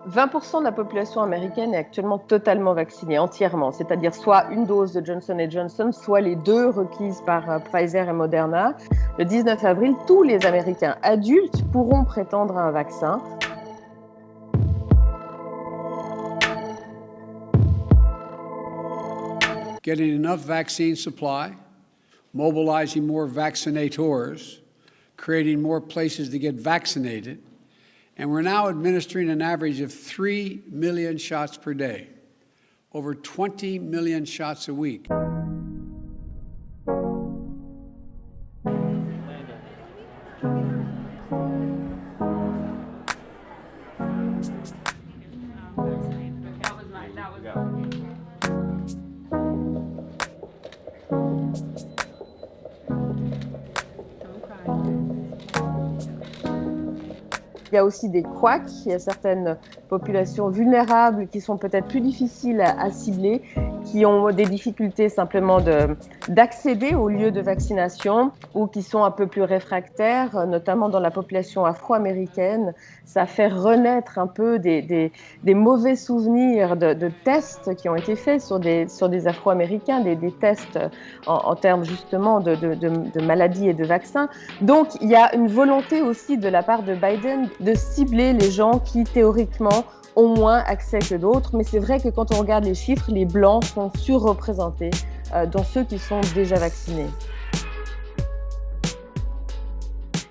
20% de la population américaine est actuellement totalement vaccinée, entièrement, c'est-à-dire soit une dose de Johnson & Johnson, soit les deux requises par Pfizer et Moderna. Le 19 avril, tous les Américains adultes pourront prétendre à un vaccin. Getting enough vaccine supply, mobilizing more vaccinators, creating more places to get vaccinated, and we're now administering an average of 3 million shots per day, over 20 million shots a week. Il y a aussi des couacs, il y a certaines populations vulnérables qui sont peut-être plus difficiles à cibler, qui ont des difficultés simplement d'accéder aux lieux de vaccination ou qui sont un peu plus réfractaires, notamment dans la population afro-américaine. Ça fait renaître un peu des mauvais souvenirs de tests qui ont été faits sur des afro-américains, des tests en termes justement de maladies et de vaccins. Donc il y a une volonté aussi de la part de Biden de cibler les gens qui théoriquement ont moins accès que d'autres, mais c'est vrai que quand on regarde les chiffres, les blancs sont surreprésentés dans ceux qui sont déjà vaccinés.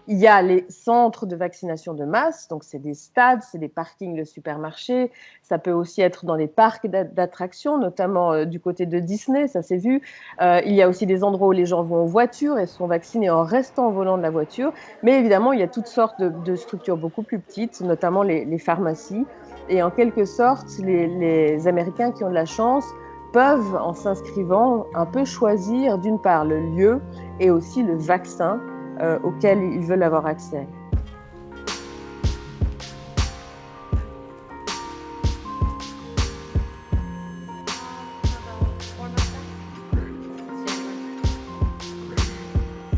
Il y a les centres de vaccination de masse, donc c'est des stades, c'est des parkings de supermarchés, ça peut aussi être dans les parcs d'attractions, notamment du côté de Disney, ça s'est vu. Il y a aussi des endroits où les gens vont en voiture et sont vaccinés en restant au volant de la voiture. Mais évidemment, il y a toutes sortes de structures beaucoup plus petites, notamment les pharmacies. Et en quelque sorte, les Américains qui ont de la chance peuvent, en s'inscrivant, un peu choisir d'une part le lieu et aussi le vaccin auxquels ils veulent avoir accès.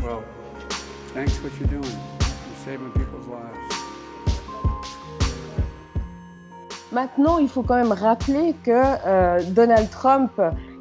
Well, thanks for what you're doing. You're saving people's lives. Maintenant, il faut quand même rappeler que Donald Trump,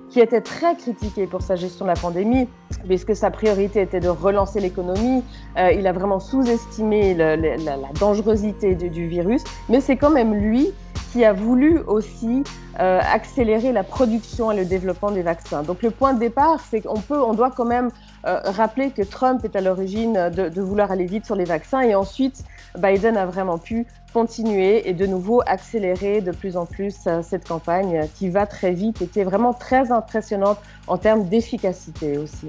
qui était très critiqué pour sa gestion de la pandémie, puisque sa priorité était de relancer l'économie, il a vraiment sous-estimé la dangerosité du virus, mais c'est quand même lui qui a voulu aussi accélérer la production et le développement des vaccins. Donc le point de départ, c'est qu'on doit quand même rappeler que Trump est à l'origine de vouloir aller vite sur les vaccins et ensuite Biden a vraiment pu continuer et de nouveau accélérer de plus en plus cette campagne qui va très vite et qui est vraiment très impressionnante en termes d'efficacité aussi.